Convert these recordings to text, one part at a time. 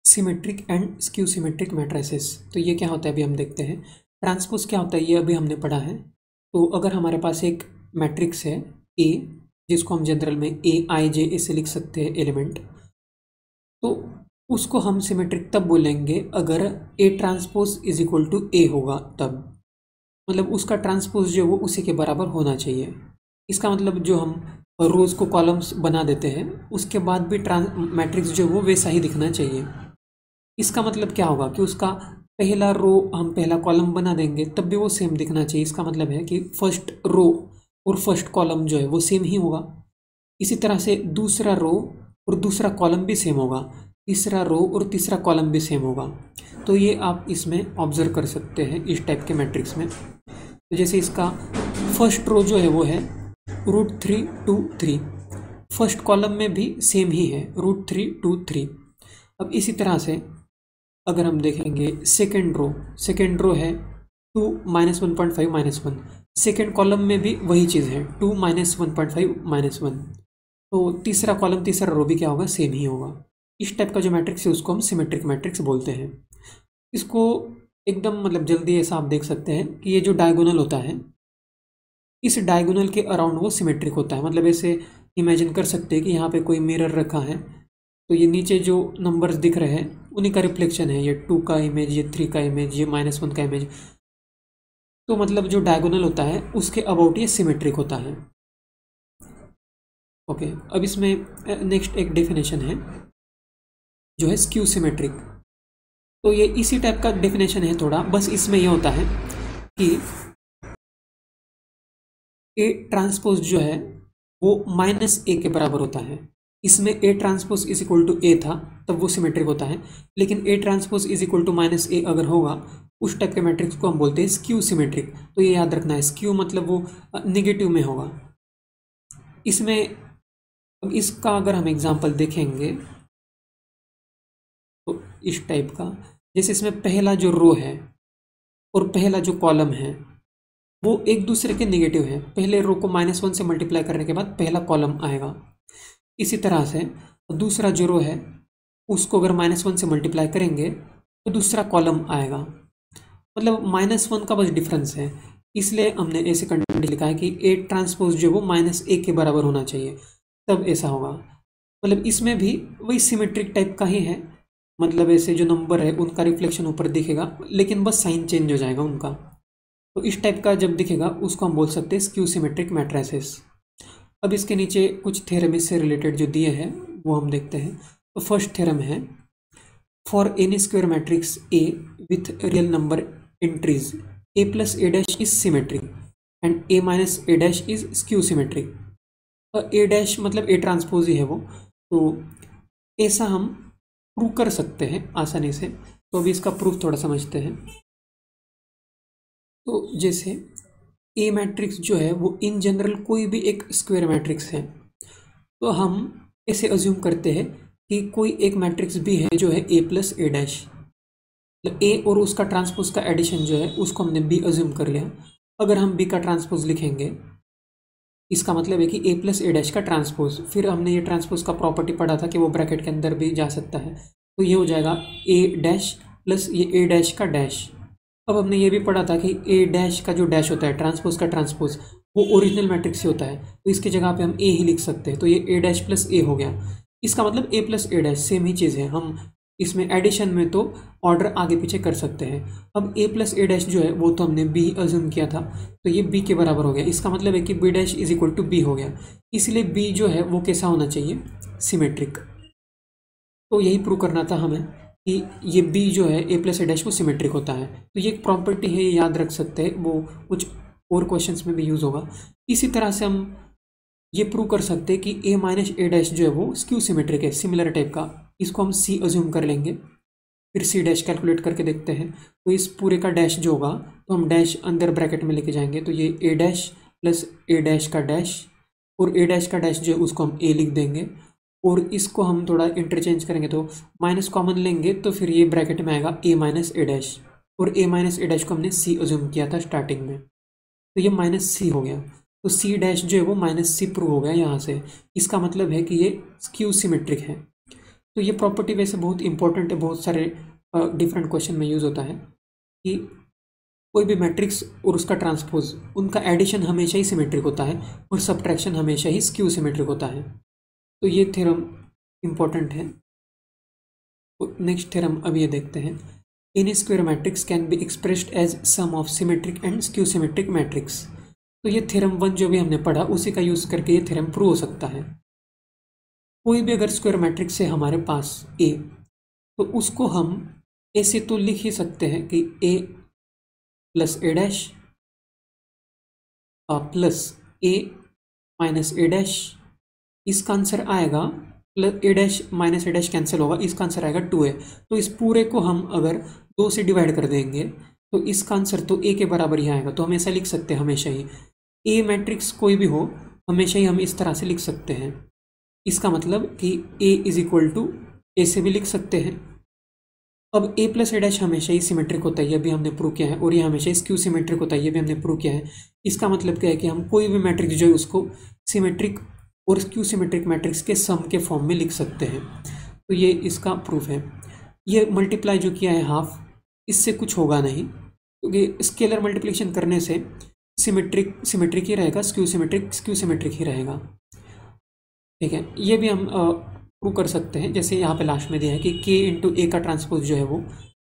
Symmetric and skew symmetric matrices. तो ये क्या होता है अभी हम देखते हैं। ट्रांसपोज क्या होता है ये अभी हमने पढ़ा है। तो अगर हमारे पास एक मैट्रिक्स है ए, जिसको हम जनरल में ए आई जे ऐसे लिख सकते हैं एलिमेंट, तो उसको हम सिमेट्रिक तब बोलेंगे अगर A transpose is equal to A होगा तब, मतलब उसका ट्रांसपोज जो वो उसी के बराबर होना चाहिए। इसका मतलब जो हम रोज़ को कॉलम्स बना देते हैं उसके बाद भी मैट्रिक्स जो वो वैसा ही दिखना चाहिए। इसका मतलब क्या होगा कि उसका पहला रो हम पहला कॉलम बना देंगे तब भी वो सेम दिखना चाहिए। इसका मतलब है कि फर्स्ट रो और फर्स्ट कॉलम जो है वो सेम ही होगा। इसी तरह से दूसरा रो और दूसरा कॉलम भी सेम होगा, तीसरा रो और तीसरा कॉलम भी सेम होगा। तो ये आप इसमें ऑब्जर्व कर सकते हैं इस टाइप के मैट्रिक्स में। तो जैसे इसका फर्स्ट रो जो है वो है √3 2 3, फर्स्ट कॉलम में भी सेम ही है √3 2 3। अब इसी तरह से अगर हम देखेंगे सेकेंड रो है 2 -1.5 -1, सेकेंड कॉलम में भी वही चीज़ है 2 -1.5 -1। तो तीसरा कॉलम तीसरा रो भी क्या होगा, सेम ही होगा। इस टाइप का जो मैट्रिक्स है उसको हम सिमेट्रिक मैट्रिक्स बोलते हैं। इसको एकदम मतलब जल्दी ऐसा आप देख सकते हैं कि ये जो डायगोनल होता है इस डायगोनल के अराउंड वो सिमेट्रिक होता है। मतलब ऐसे इमेजिन कर सकते हैं कि यहाँ पे कोई मिरर रखा है, तो ये नीचे जो नंबर्स दिख रहे हैं उन्हीं का रिफ्लेक्शन है, ये 2 का इमेज, ये 3 का इमेज, ये -1 का इमेज। तो मतलब जो डायगोनल होता है उसके अबाउट ये सिमेट्रिक होता है। ओके, अब इसमें नेक्स्ट एक डेफिनेशन है जो है स्क्यू सिमेट्रिक। तो ये इसी टाइप का डेफिनेशन है थोड़ा, बस इसमें ये होता है कि ए ट्रांसपोज जो है वो -a के बराबर होता है। इसमें A transpose is equal to A था तब वो सिमेट्रिक होता है, लेकिन A transpose is equal to -a अगर होगा उस टाइप के मैट्रिक्स को हम बोलते हैं स्क्यू सिमेट्रिक। तो ये याद रखना है, स्क्यू मतलब वो नेगेटिव में होगा। इसमें अब इसका अगर हम एग्जांपल देखेंगे तो इस टाइप का, जैसे इसमें पहला जो रो है और पहला जो कॉलम है वो एक दूसरे के नेगेटिव है। पहले रो को -1 से मल्टीप्लाई करने के बाद पहला कॉलम आएगा। इसी तरह से दूसरा जो रो है उसको अगर -1 से मल्टीप्लाई करेंगे तो दूसरा कॉलम आएगा। मतलब -1 का बस डिफरेंस है, इसलिए हमने ऐसे कंडीशन लिखा है कि ए ट्रांसपोज जो वो -a के बराबर होना चाहिए तब ऐसा होगा। मतलब इसमें भी वही सिमेट्रिक टाइप का ही है, मतलब ऐसे जो नंबर है उनका रिफ्लेक्शन ऊपर दिखेगा लेकिन बस साइन चेंज हो जाएगा उनका। तो इस टाइप का जब दिखेगा उसको हम बोल सकते हैं स्क्यू सिमेट्रिक मैट्रिसेस। अब इसके नीचे कुछ थ्योरम इससे रिलेटेड जो दिए हैं वो हम देखते हैं। तो फर्स्ट थ्योरम है, for any square matrix A with real number entries a + a' is symmetric and a - a' is skew symmetric. a' मतलब ए ट्रांसपोज ही है वो, तो ऐसा हम प्रूव कर सकते हैं आसानी से। तो अभी इसका प्रूफ थोड़ा समझते हैं। तो जैसे ए मैट्रिक्स जो है वो इन जनरल कोई भी एक स्क्वायर मैट्रिक्स है, तो हम ऐसे अज्यूम करते हैं कि कोई एक मैट्रिक्स भी है जो है a + a'। ए और उसका ट्रांसपोज का एडिशन जो है उसको हमने b अज्यूम कर लिया। अगर हम b का ट्रांसपोज लिखेंगे इसका मतलब है कि a + a' का ट्रांसपोज। फिर हमने ये ट्रांसपोज का प्रॉपर्टी पढ़ा था कि वो ब्रैकेट के अंदर भी जा सकता है, तो ये हो जाएगा a' प्लस ये a' का डैश। अब हमने ये भी पढ़ा था कि a' का जो डैश होता है ट्रांसपोज का ट्रांसपोज वो ओरिजिनल मैट्रिक्स से होता है, तो इसकी जगह पे हम a ही लिख सकते हैं। तो ये a' प्लस a हो गया। इसका मतलब a + a' सेम ही चीज़ है। हम इसमें एडिशन में तो ऑर्डर आगे पीछे कर सकते हैं। अब a + a' जो है वो तो हमने b अज्यूम किया था, तो ये b के बराबर हो गया। इसका मतलब है कि b' is equal to b हो गया, इसलिए b जो है वो कैसा होना चाहिए, सिमेट्रिक। तो यही प्रूव करना था हमें कि ये b जो है a + a' वो सिमेट्रिक होता है। तो ये एक प्रॉपर्टी है, ये याद रख सकते हैं, वो कुछ और क्वेश्चंस में भी यूज़ होगा। इसी तरह से हम ये प्रूव कर सकते हैं कि a - a' जो है वो स्क्यू सिमेट्रिक है, सिमिलर टाइप का। इसको हम c अज्यूम कर लेंगे, फिर c' कैलकुलेट करके देखते हैं। तो इस पूरे का डैश जो होगा तो हम डैश अंदर ब्रैकेट में लेके जाएंगे, तो ये a' प्लस a' का डैश और a' का डैश जो है उसको हम a लिख देंगे। और इसको हम थोड़ा इंटरचेंज करेंगे तो माइनस कॉमन लेंगे, तो फिर ये ब्रैकेट में आएगा a - a', और a - a' को हमने c अज्यूम किया था स्टार्टिंग में, तो ये -c हो गया। तो c' जो है वो -c प्रूव हो गया यहाँ से। इसका मतलब है कि ये स्क्यू सिमेट्रिक है। तो ये प्रॉपर्टी वैसे बहुत इंपॉर्टेंट है, बहुत सारे डिफरेंट क्वेश्चन में यूज़ होता है कि कोई भी मैट्रिक्स और उसका ट्रांसपोज, उनका एडिशन हमेशा ही सिमेट्रिक होता है और सब्ट्रैक्शन हमेशा ही स्क्यू सिमेट्रिक होता है। तो ये थ्योरम इम्पॉर्टेंट है। नेक्स्ट थ्योरम अब ये देखते हैं, any square matrix can be expressed as sum of symmetric and skew symmetric matrix. तो ये थ्योरम 1 जो भी हमने पढ़ा उसी का यूज़ करके ये थ्योरम प्रूव हो सकता है। कोई भी अगर स्क्वायर मैट्रिक्स है हमारे पास ए, तो उसको हम ऐसे तो लिख ही सकते हैं कि ए प्लस ए डैश प्लस ए माइनस ए डैश, इसका आंसर आएगा प्लस ए डैश माइनस ए डैश कैंसिल होगा, इसका आंसर आएगा 2a। तो इस पूरे को हम अगर 2 से डिवाइड कर देंगे तो इसका आंसर तो a के बराबर ही आएगा। तो हम ऐसा लिख सकते हैं हमेशा ही, ए मैट्रिक्स कोई भी हो हमेशा ही हम इस तरह से लिख सकते हैं। इसका मतलब कि a इज इक्वल टू ए से भी लिख सकते हैं। अब a प्लस ए डैश हमेशा ही सिमेट्रिक होता है, ये भी हमने प्रूव किया है, और ये हमेशा स्क्यू सिमेट्रिक होता है, ये भी हमने प्रूव किया है। इसका मतलब क्या है कि हम कोई भी मैट्रिक्स जो है उसको सिमेट्रिक और स्क्यू सिमेट्रिक मैट्रिक्स के सम के फॉर्म में लिख सकते हैं। तो ये इसका प्रूफ है। ये मल्टीप्लाई जो किया है हाफ, इससे कुछ होगा नहीं, क्योंकि स्केलर मल्टीप्लिकेशन करने से सिमेट्रिक ही रहेगा, स्क्यू सिमेट्रिक ही रहेगा। ठीक है, ये भी हम प्रूव कर सकते हैं। जैसे यहाँ पे लास्ट में दिया है कि k इंटू ए का ट्रांसपोज जो है वो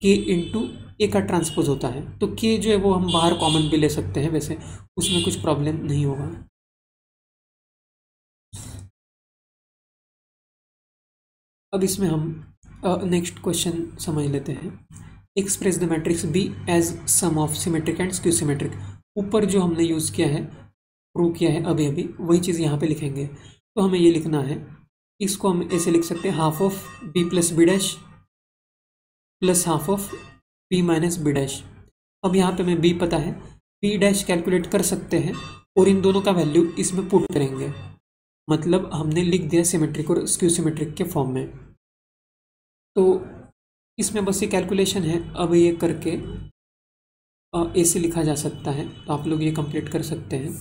k इंटू ए का ट्रांसपोज होता है। तो k जो है वो हम बाहर कॉमन भी ले सकते हैं, वैसे उसमें कुछ प्रॉब्लम नहीं होगा। अब इसमें हम नेक्स्ट क्वेश्चन समझ लेते हैं। Express the matrix B as sum of symmetric and skew symmetric. ऊपर जो हमने यूज़ किया है, प्रूव किया है अभी वही चीज़ यहाँ पे लिखेंगे। तो हमें ये लिखना है, इसको हम ऐसे लिख सकते हैं, half of B plus B dash plus half of B minus B dash. अब यहाँ पे हमें बी पता है, बी डैश कैलकुलेट कर सकते हैं और इन दोनों का वैल्यू इसमें पुट करेंगे। मतलब हमने लिख दिया सिमेट्रिक और स्क्यू सिमेट्रिक के फॉर्म में। तो इसमें बस ये कैलकुलेशन है, अब ये करके ऐसे लिखा जा सकता है। तो आप लोग ये कंप्लीट कर सकते हैं।